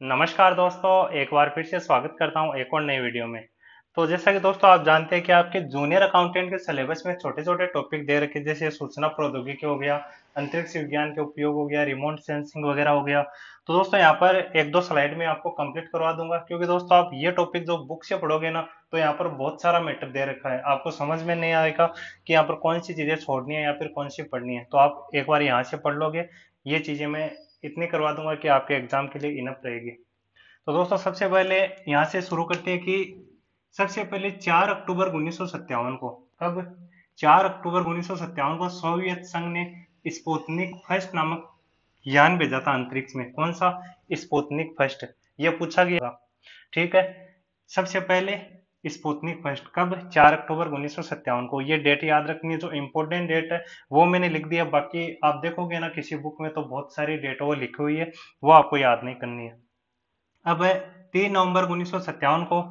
नमस्कार दोस्तों, एक बार फिर से स्वागत करता हूं एक और नई वीडियो में। तो जैसा कि दोस्तों आप जानते हैं कि आपके जूनियर अकाउंटेंट के सिलेबस में छोटे-छोटे टॉपिक दे रखे, जैसे सूचना प्रौद्योगिकी हो गया, अंतरिक्ष विज्ञान के उपयोग हो गया, रिमोट सेंसिंग वगैरह हो गया। तो दोस्तों यहाँ पर एक दो स्लाइड में आपको कंप्लीट करवा दूंगा, क्योंकि दोस्तों आप ये टॉपिक जो बुक से पढ़ोगे ना, तो यहाँ पर बहुत सारा मैटर दे रखा है, आपको समझ में नहीं आएगा कि यहाँ पर कौन सी चीजें छोड़नी है या फिर कौन सी पढ़नी है। तो आप एक बार यहाँ से पढ़ लोगे, ये चीजें मैं इतनी करवा दूंगा कि आपके एग्जाम के लिए इनफ रहेगी। तो दोस्तों सबसे पहले यहाँ से शुरू करते हैं कि सबसे पहले 4 अक्टूबर 1957 को, कब, 4 अक्टूबर 1957 को सोवियत संघ ने स्पुतनिक फर्स्ट नामक यान भेजा था अंतरिक्ष में। कौन सा? Sputnik first. ये पूछा गया, ठीक है। सबसे पहले स्पुतनिक फर्स्ट कब? 4 अक्टूबर 1957 को। ये डेट याद रखनी है, जो इंपॉर्टेंट डेट है वो मैंने लिख दिया। बाकी आप देखोगे ना किसी बुक में तो बहुत सारी डेट वो लिखी हुई है, वो आपको याद नहीं करनी है। अब 3 नवंबर 1957 को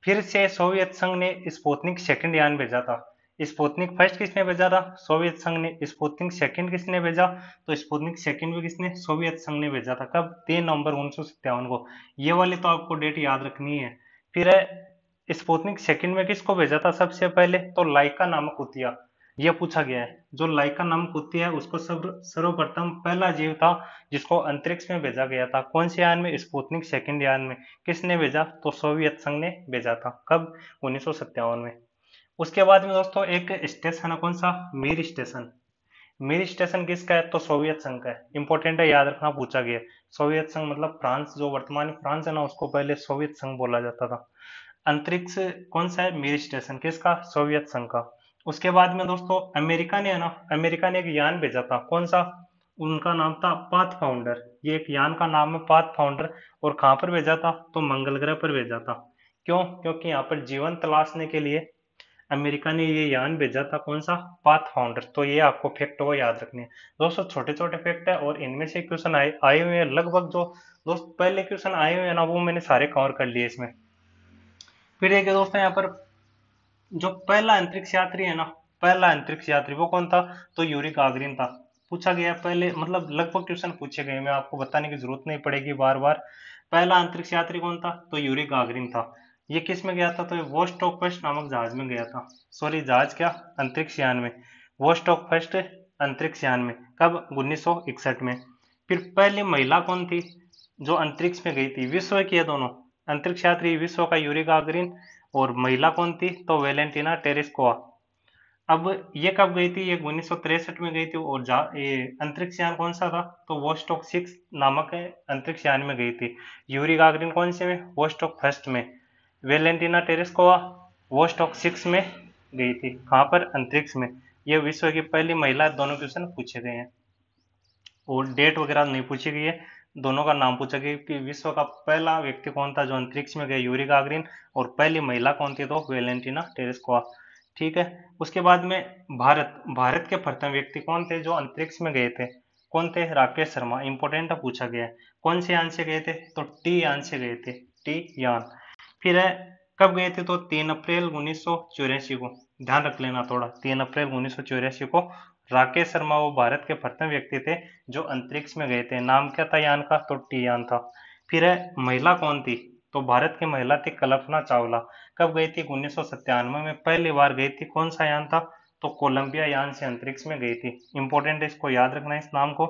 फिर से सोवियत संघ ने स्पुतनिक सेकंड यान भेजा था। स्पुतनिक फर्स्ट किसने भेजा था? सोवियत संघ ने। स्पुतनिक सेकंड किसने भेजा? तो स्पुतनिक सेकंड भी किसने? सोवियत संघ ने भेजा था। कब? 3 नवंबर 1957 को। ये वाली तो आपको डेट याद रखनी है। फिर स्पुतनिक सेकंड में किसको भेजा था सबसे पहले? तो लाइका नामक कुतिया। ये पूछा गया है, जो लाइका नामक कुतिया है उसको सर्वप्रथम पहला जीव था जिसको अंतरिक्ष में भेजा गया था। कौन से यान में? स्पुतनिक सेकंड यान में। किसने भेजा? तो सोवियत संघ ने भेजा था। कब? 1957 में। उसके बाद में दोस्तों एक स्टेशन है, कौन सा? मीर स्टेशन। मीर स्टेशन किसका है? तो सोवियत संघ का है। इंपॉर्टेंट है, याद रखना, पूछा गया है। सोवियत संघ मतलब फ्रांस, जो वर्तमान में फ्रांस है ना, उसको पहले सोवियत संघ बोला जाता था। अंतरिक्ष कौन सा है? मीर स्टेशन। किसका? सोवियत संघ का। उसके बाद में दोस्तों अमेरिका ने, है ना, अमेरिका ने एक यान भेजा था। कौन सा? उनका नाम था पाथ फाउंडर। ये एक यान का नाम है, पाथ फाउंडर। और कहां पर भेजा था? तो मंगल ग्रह पर भेजा था। क्यों? क्योंकि यहाँ पर जीवन तलाशने के लिए अमेरिका ने ये यान भेजा था। कौन सा? Path founder. तो ये आपको फैक्ट वो याद रखने हैं। दोस्तों छोटे छोटे फैक्ट है और इनमें से क्वेश्चन आए आए हुए हैं लगभग। जो दोस्त पहले क्वेश्चन आए हुए हैं ना, वो मैंने सारे कवर कर लिए इसमें। फिर देखिए दोस्तों यहाँ पर जो पहला अंतरिक्ष यात्री है ना, पहला अंतरिक्ष यात्री वो कौन था? तो यूरी गागरिन था। पूछा गया पहले, मतलब लगभग क्वेश्चन पूछे गए, मैं आपको बताने की जरूरत नहीं पड़ेगी बार बार। पहला अंतरिक्ष यात्री कौन था? तो यूरी गागरिन था। ये किस में गया था? तो ये वोस्टोक फर्स्ट नामक जहाज में गया था। सॉरी, जहाज क्या, अंतरिक्ष यान में। वोस्टोक फर्स्ट अंतरिक्ष यान में। कब? 1961 में। फिर पहली महिला कौन थी जो अंतरिक्ष में गई थी? विश्व की है दोनों, अंतरिक्ष यात्री विश्व का यूरी गागरिन, और महिला कौन थी? तो वेलेंटिना टेरेस्कोवा। अब ये कब गई थी? ये 1963 में गई थी। और ये अंतरिक्ष यान कौन सा था? तो वोस्टोक 6 नामक है अंतरिक्ष यान में गई थी। यूरी गागरिन कौन से में? वोस्टोक फर्स्ट में। वेलेंटिना टेरेस्कोवा वोस्टोक 6 में गई थी। कहाँ पर? अंतरिक्ष में। ये विश्व की पहली महिला। दोनों क्वेश्चन पूछे गए हैं और डेट वगैरह नहीं पूछी गई है, दोनों का नाम पूछा गया कि विश्व का पहला व्यक्ति कौन था जो अंतरिक्ष में गया? Yuri Gagarin. और पहली महिला कौन थी? तो वेलेंटिना टेरेस्कोवा। ठीक है। उसके बाद में भारत, भारत के प्रथम व्यक्ति कौन थे जो अंतरिक्ष में गए थे? कौन थे? राकेश शर्मा। इंपोर्टेंट पूछा गया है। कौन से यान से गए थे? तो टी यान से गए थे। टी यान। फिर है, कब गए थे? तो 3 अप्रैल 1984 को। ध्यान रख लेना थोड़ा, 3 अप्रैल 1984 को राकेश शर्मा वो भारत के प्रथम व्यक्ति थे जो अंतरिक्ष में गए थे। नाम क्या था यान का? तो टी यान था। फिर है, महिला कौन थी? तो भारत की महिला थी कल्पना चावला। कब गई थी? 1997 में पहली बार गई थी। कौन सा यान था? तो कोलंबिया यान से अंतरिक्ष में गई थी। इंपॉर्टेंट है, इसको याद रखना है इस नाम को।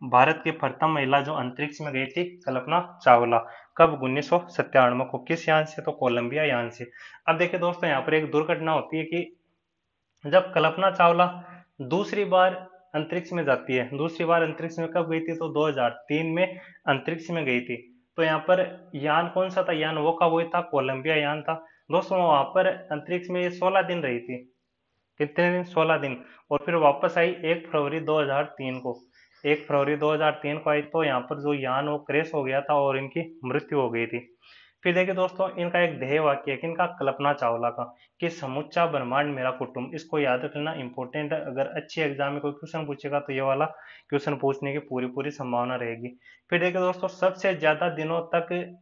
भारत की प्रथम महिला जो अंतरिक्ष में गई थी, कल्पना चावला। कब? 1997 को। किस यान से? तो कोलंबिया यान से। अब देखिए दोस्तों यहाँ पर एक दुर्घटना होती है कि जब कल्पना चावला दूसरी बार अंतरिक्ष में जाती है, दूसरी बार अंतरिक्ष में कब गई थी? तो 2003 में अंतरिक्ष में गई थी। तो यहाँ पर यान कौन सा था? यान वो का वही था, कोलंबिया यान था। दोस्तों वहां पर अंतरिक्ष में ये 16 दिन रही थी। कितने दिन? 16 दिन। और फिर वापस आई 1 फरवरी 2003 को। 1 फरवरी 2003 को आई। तो यहाँ पर जो यान वो क्रैश हो गया था और इनकी मृत्यु हो गई थी। फिर देखिए दोस्तों इनका एक ध्येय वाक्य है किनका? कल्पना चावला का, कि समूचा ब्रह्मांड मेरा कुटुंब। इसको याद रखना, इंपॉर्टेंट है। अगर अच्छे एग्जाम में कोई क्वेश्चन पूछेगा तो ये वाला क्वेश्चन पूछने की पूरी पूरी संभावना रहेगी। फिर देखिए दोस्तों सबसे ज्यादा दिनों तक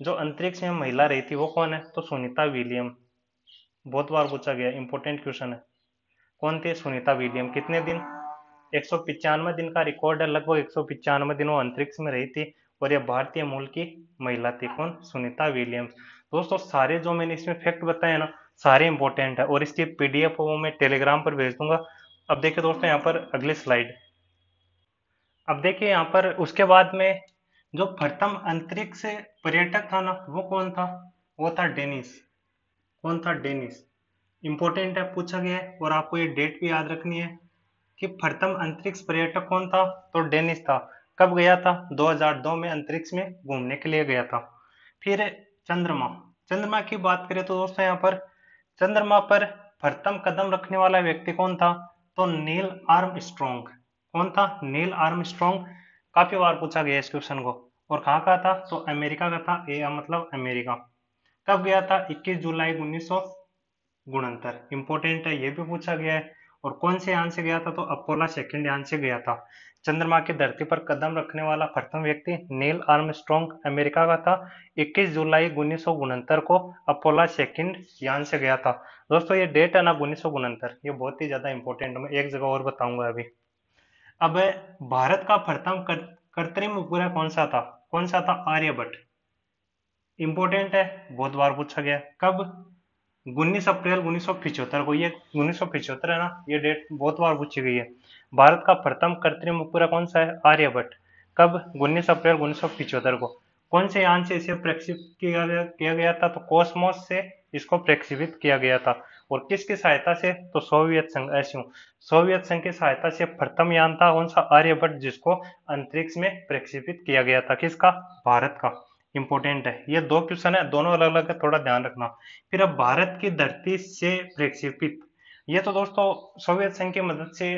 जो अंतरिक्ष में महिला रही थी वो कौन है? तो सुनीता विलियम। बहुत बार पूछा गया, इंपॉर्टेंट क्वेश्चन है। कौन थे? सुनीता विलियम। कितने दिन? 195 दिन का रिकॉर्ड है, लगभग 195 दिन वो अंतरिक्ष में रही थी। और यह भारतीय मूल की महिला थी। कौन? सुनीता विलियम्स। दोस्तों सारे जो मैंने इसमें फैक्ट बताए ना, सारे इंपॉर्टेंट है और इसकी पीडीएफ वो मैं टेलीग्राम पर भेज दूंगा। अब देखिए दोस्तों यहाँ पर अगली स्लाइड। अब देखिए यहाँ पर उसके बाद में जो प्रथम अंतरिक्ष पर्यटक था ना, वो कौन था? वो था डेनिस। कौन था? डेनिस। इंपॉर्टेंट है, पूछा गया है और आपको ये डेट भी याद रखनी है कि प्रथम अंतरिक्ष पर्यटक कौन था? तो डेनिस था। कब गया था? 2002 में अंतरिक्ष में घूमने के लिए गया था। फिर चंद्रमा। चंद्रमा की बात करें तो दोस्तों यहाँ पर चंद्रमा पर प्रथम कदम रखने वाला व्यक्ति कौन था? तो नील आर्मस्ट्रॉन्ग। कौन था? Neil Armstrong. काफी बार पूछा गया इस क्वेश्चन को। और कहाँ का था? तो अमेरिका का था। ए मतलब अमेरिका। कब गया था? 21 जुलाई 1969। इंपॉर्टेंट है, ये भी पूछा गया है। और कौन से यान से गया था? तो अपोलो सेकंड यान से गया था। चंद्रमा की धरती पर कदम रखने वाला प्रथम व्यक्ति नील आर्मस्ट्रॉन्ग अमेरिका का था। 21 जुलाई 1969 को अपोलो सेकंड यान से गया था। दोस्तों ये डेट है ना 1969, ये बहुत ही ज्यादा इंपॉर्टेंट है। मैं एक जगह और बताऊंगा अभी। अब भारत का प्रथम कृत्रिम उपग्रह कौन सा था? कौन सा था? आर्यभट्ट। इंपॉर्टेंट है, बहुत बार पूछा गया। कब? 19 अप्रैल 1975 को। ये 1975 है ना, ये डेट बहुत बार पूछी गई है। भारत का प्रथम कृत्रिम उपग्रह कौन सा है? आर्यभट्ट। कब? 19 अप्रैल 1975 को। कौन से यान से इसे प्रक्षेपित किया गया था? तो कॉस्मोस से इसको प्रक्षेपित किया गया था। और किसकी सहायता से? तो सोवियत संघ एसयू। सोवियत संघ की सहायता से प्रथम यान था कौन सा? आर्यभट्ट, जिसको अंतरिक्ष में प्रक्षेपित किया गया था। किसका? भारत का। इंपॉर्टेंट है, ये दो क्वेश्चन है, दोनों अलग अलग है, थोड़ा ध्यान रखना। फिर अब भारत की धरती से प्रक्षेपित, ये तो दोस्तों सोवियत संघ की मदद से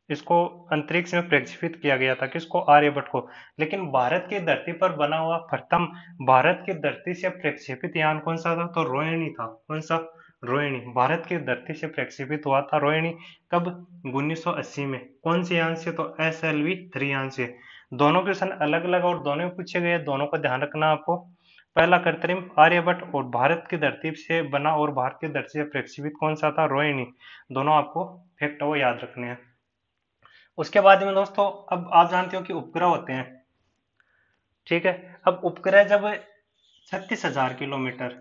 इसको अंतरिक्ष में प्रक्षेपित किया गया था। किसको? आर्यभट्ट को। लेकिन भारत की धरती पर बना हुआ प्रथम भारत की धरती से प्रक्षेपित यान कौन सा था? तो रोहिणी था। कौन सा? रोहिणी। भारत की धरती से प्रक्षेपित हुआ था रोहिणी। कब? 1980 में। कौन से यान से? तो SLV-3 यान से। दोनों क्वेश्चन अलग अलग और दोनों में पूछे गए, दोनों को ध्यान रखना आपको। पहला कृत्रिम आर्यभट्ट और भारत की धरती से बना और भारत की धरती से प्रक्षेपित कौन सा था? रोहिणी। दोनों आपको फैक्ट वो याद रखने हैं। उसके बाद में दोस्तों अब आप जानते हो कि उपग्रह होते हैं, ठीक है। अब उपग्रह जब 36,000 किलोमीटर,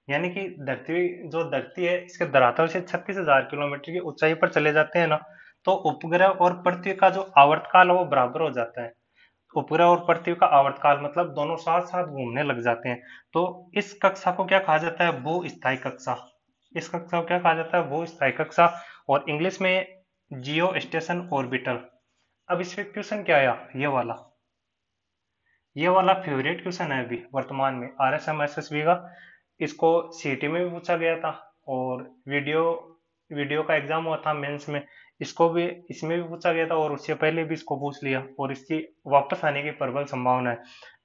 यानी कि धरती, जो धरती है इसके धरातल से 36,000 किलोमीटर की ऊंचाई पर चले जाते हैं ना, तो उपग्रह और पृथ्वी का जो आवर्तकाल है वो बराबर हो जाता है। उपग्रह और पृथ्वी का आवर्तकाल मतलब दोनों साथ साथ घूमने लग जाते हैं। तो इस कक्षा को क्या कहा जाता है? भू स्थायी कक्षा। इस कक्षा को क्या कहा जाता है? भू स्थायी कक्षा। और इंग्लिश में जियो स्टेशन ऑर्बिटल। अब इस पे क्वेश्चन क्या आया? ये वाला फेवरेट क्वेश्चन है अभी वर्तमान में RSM-SSB का। इसको सीटी में भी पूछा गया था और वीडियो वीडियो का एग्जाम हुआ था मेंस में, इसको भी इसमें भी पूछा गया था और उससे पहले भी इसको पूछ लिया और इसकी वापस आने की प्रबल संभावना है।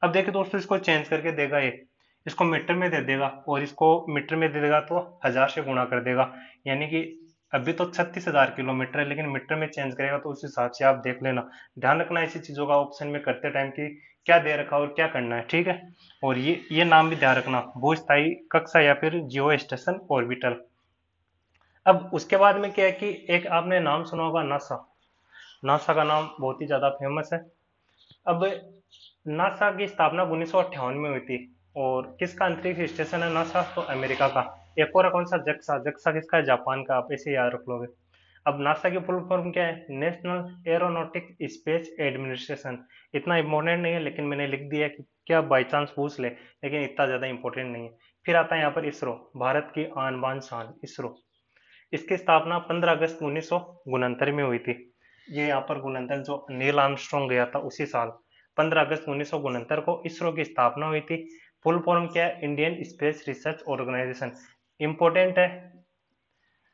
अब देखिए दोस्तों, इसको चेंज करके देगा ये, इसको मीटर में दे देगा और इसको मीटर में दे देगा तो 1000 से गुणा कर देगा। यानी कि अभी तो 36,000 किलोमीटर है, लेकिन मीटर में चेंज करेगा तो उस हिसाब से आप देख लेना। ध्यान रखना ऐसी चीजों का ऑप्शन में करते टाइम की क्या दे रखा और क्या करना है, ठीक है। और ये नाम भी ध्यान रखना, भूस्थायी कक्षा या फिर जियो स्टेशन ऑर्बिटल। अब उसके बाद में क्या है कि एक आपने नाम सुना होगा, नासा। नासा का नाम बहुत ही ज्यादा फेमस है। अब नासा की स्थापना 1958 में हुई थी। और किसका अंतरिक्ष स्टेशन है नासा? तो अमेरिका का। एक और है कौन सा? जक्सा। जक्सा किसका है? जापान का। आप इसे याद रख लोगे। अब नासा की फुल फॉर्म क्या है? National aeronautic space administration. इतना इंपॉर्टेंट नहीं है, लेकिन मैंने लिख दिया कि क्या बाई चांस पूछ ले, लेकिन इतना ज्यादा इंपॉर्टेंट नहीं है। फिर आता है यहाँ पर इसरो, भारत की आन बान शान इसरो। इसकी स्थापना 15 अगस्त 1969 में हुई थी। ये यहाँ पर गुणनतर जो नील आर्मस्ट्रॉन्ग गया था उसी साल 15 अगस्त 1969 को इसरो की स्थापना हुई थी। फुल फॉर्म क्या है? Indian space research organisation. Important है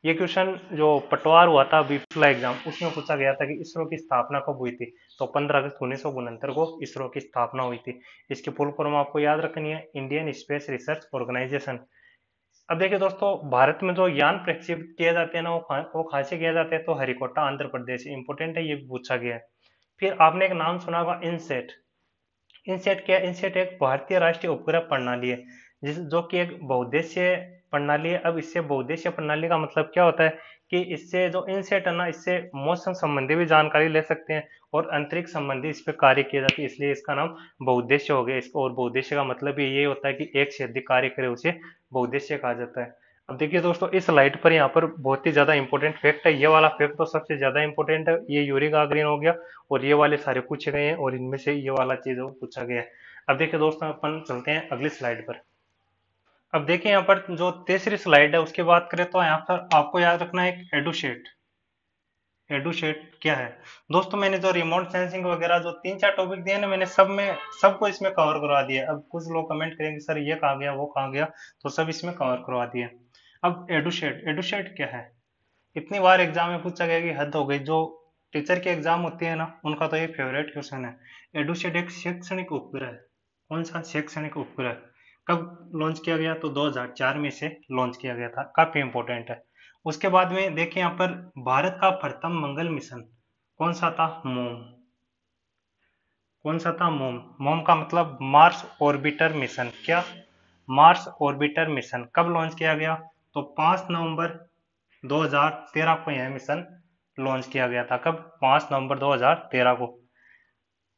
ये क्वेश्चन, जो पटवार हुआ था अभी पिछला एग्जाम, उसमें पूछा गया था कि इसरो की स्थापना कब हुई थी। तो 15 अगस्त 1969 को इसरो की स्थापना हुई थी। इसकी फुल फॉर्म आपको याद रखनी है, इंडियन स्पेस रिसर्च ऑर्गेनाइजेशन। अब देखिए दोस्तों, भारत में जो यान प्रक्षेपित किए जाते हैं ना, वो कहाँ से किए जाते हैं? तो हरिकोटा आंध्र प्रदेश। इंपोर्टेंट है, ये भी पूछा गया है। फिर आपने एक नाम सुना होगा, इनसेट। इनसेट क्या है? इनसेट एक भारतीय राष्ट्रीय उपग्रह प्रणाली है जिस जो कि एक बहुउद्देशीय प्रणाली है। अब इससे बहुउद्देशीय प्रणाली का मतलब क्या होता है कि इससे जो इनसेट है ना, इससे मौसम संबंधी भी जानकारी ले सकते हैं और अंतरिक्ष संबंधी इस पे कार्य किए जाते हैं, इसलिए इसका नाम बहुउद्देश्य हो गया। इसको और बहुउद्देश्य का मतलब ये होता है कि एक से अधिक कार्य करे उसे बहुउद्देश्य कहा जाता है। अब देखिए दोस्तों, इस स्लाइड पर यहाँ पर बहुत ही ज्यादा इंपॉर्टेंट फैक्ट है। ये वाला फैक्ट तो सबसे ज्यादा इंपॉर्टेंट है, ये यूरी गागरिन हो गया, और ये वाले सारे पूछे गए हैं और इनमें से ये वाला चीज पूछा गया है। अब देखिए दोस्तों, अपन चलते हैं अगली स्लाइड पर। अब देखिए यहाँ पर जो तीसरी स्लाइड है उसकी बात करें तो यहाँ पर आपको याद रखना है एक एडुशेट। एडुशेट क्या है दोस्तों? मैंने जो रिमोट सेंसिंग वगैरह जो 3-4 टॉपिक दिए ना, मैंने सब में सबको इसमें कवर करवा दिया। अब कुछ लोग कमेंट करेंगे सर ये कहाँ गया वो कहाँ गया, तो सब इसमें कवर करवा दिया। अब एडुशेट, एडुशेट क्या है? इतनी बार एग्जाम में पूछा गया कि हद हो गई। जो टीचर की एग्जाम होती है ना, उनका तो ये फेवरेट क्वेश्चन है। एडुशेट एक शैक्षणिक उपग्रह है। कौन सा शैक्षणिक उपग्रह? कब लॉन्च किया गया? तो 2004 में से लॉन्च किया गया था, काफी इंपॉर्टेंट है। उसके बाद में देखिए यहाँ पर भारत का प्रथम मंगल मिशन कौन सा था? मोम। कौन सा था? मोम। मोम का मतलब मार्स ऑर्बिटर मिशन। क्या? मार्स ऑर्बिटर मिशन कब लॉन्च किया गया? तो 5 नवंबर 2013 को यह मिशन लॉन्च किया गया था। कब? 5 नवंबर 2013 को।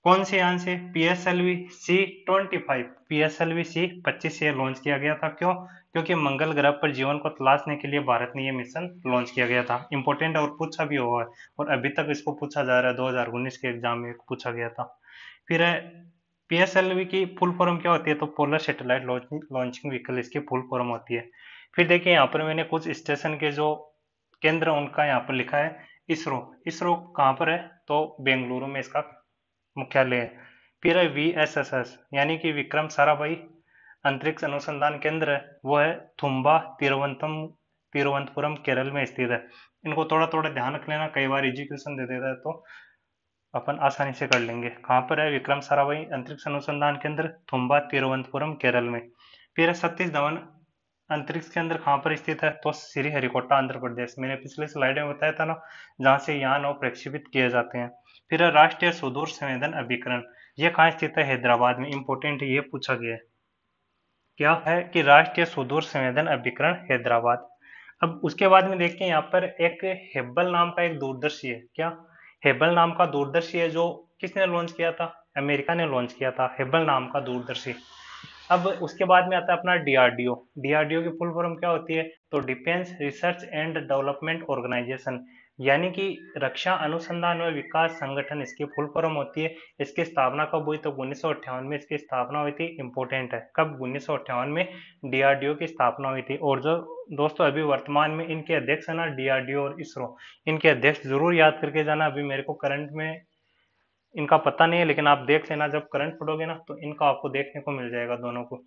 कौन से यान से? पीएसएलवी C-25, पीएसएलवी C-25 से लॉन्च किया गया था। क्यों? क्योंकि मंगल ग्रह पर जीवन को तलाशने के लिए भारत ने यह मिशन लॉन्च किया गया था। इंपॉर्टेंट और पूछा भी हुआ है, और अभी तक इसको पूछा जा रहा है। 2019 के एग्जाम में पूछा गया था। फिर है पीएसएलवी की फुल फॉर्म क्या होती है? तो पोलर सैटेलाइट लॉन्चिंग व्हीकल इसकी फुल फॉर्म होती है। फिर देखिए यहाँ पर मैंने कुछ स्टेशन के जो केंद्र उनका यहाँ पर लिखा है। इसरो, इसरो कहाँ पर है? तो बेंगलुरु में इसका मुख्यालय है। फिर है वीएसएसएस यानी कि विक्रम साराभाई अंतरिक्ष अनुसंधान केंद्र है, वो है थुम्बा, तिरुवनंतपुरम केरल में स्थित है। इनको थोड़ा थोड़ा ध्यान रख लेना, कई बार एजुकेशन दे देता है तो अपन आसानी से कर लेंगे। कहाँ पर है विक्रम साराभाई अंतरिक्ष अनुसंधान केंद्र? थुम्बा, तिरुवनंतपुरम केरल में। फिर है सतीश धवन अंतरिक्ष केंद्र कहाँ पर स्थित है? तो श्रीहरिकोटा आंध्र प्रदेश। मैंने पिछले स्लाइड में बताया था ना, जहाँ से यान और प्रक्षेपित किए जाते हैं। फिर है राष्ट्रीय सुदूर संवेदन अभिकरण, ये कहाँ स्थित है? हैदराबाद में। इंपोर्टेंट है, ये पूछा गया है। क्या है कि राष्ट्रीय सुदूर संवेदन अभिकरण हैदराबाद। अब उसके बाद में देखते हैं यहाँ पर एक हेब्बल नाम का एक दूरदर्शी है। क्या? हेब्बल नाम का दूरदर्शी है, जो किसने लॉन्च किया था? अमेरिका ने लॉन्च किया था हेब्बल नाम का दूरदर्शी। अब उसके बाद में आता है अपना डीआरडीओ। डीआरडीओ की फुल फॉर्म क्या होती है? तो defence research and development organisation, यानी कि रक्षा अनुसंधान व विकास संगठन इसकी फुल फॉर्म होती है। इसकी स्थापना कब हुई? तो 1958 में इसकी स्थापना हुई थी। इंपोर्टेंट है, कब? 1958 में डीआरडीओ की स्थापना हुई थी। और जो दोस्तों अभी वर्तमान में इनके अध्यक्ष है ना, डीआरडीओ और इसरो, इनके अध्यक्ष जरूर याद करके जाना। अभी मेरे को करंट में इनका पता नहीं है, लेकिन आप देख लेना, जब करंट पढ़ोगे ना तो इनको आपको देखने को मिल जाएगा दोनों को।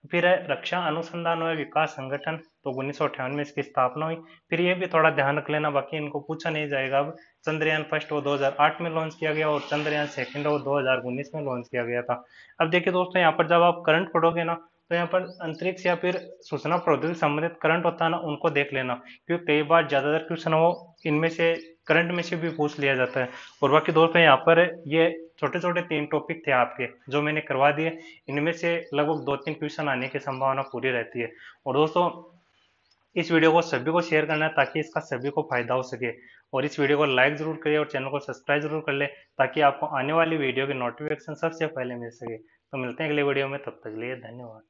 फिर है रक्षा अनुसंधान व विकास संगठन, तो 1958 में इसकी स्थापना हुई। फिर ये भी थोड़ा ध्यान रख लेना, बाकी इनको पूछा नहीं जाएगा। अब चंद्रयान फर्स्ट वो 2008 में लॉन्च किया गया, और चंद्रयान सेकंड वो 2019 में लॉन्च किया गया था। अब देखिए दोस्तों, यहाँ पर जब आप करंट पढ़ोगे ना, तो यहाँ पर अंतरिक्ष या फिर सूचना प्रौद्योगिकी संबंधित करंट होता है ना, उनको देख लेना, क्योंकि कई बार ज्यादातर क्वेश्चन वो इनमें से करंट में से भी पूछ लिया जाता है। और बाकी दोस्तों यहाँ पर ये छोटे छोटे 3 टॉपिक थे आपके जो मैंने करवा दिए, इनमें से लगभग 2-3 क्वेश्चन आने की संभावना पूरी रहती है। और दोस्तों, इस वीडियो को सभी को शेयर करना है ताकि इसका सभी को फायदा हो सके। और इस वीडियो को लाइक जरूर करिए और चैनल को सब्सक्राइब जरूर कर ले, ताकि आपको आने वाली वीडियो की नोटिफिकेशन सबसे पहले मिल सके। तो मिलते हैं अगले वीडियो में, तब तक के लिए धन्यवाद।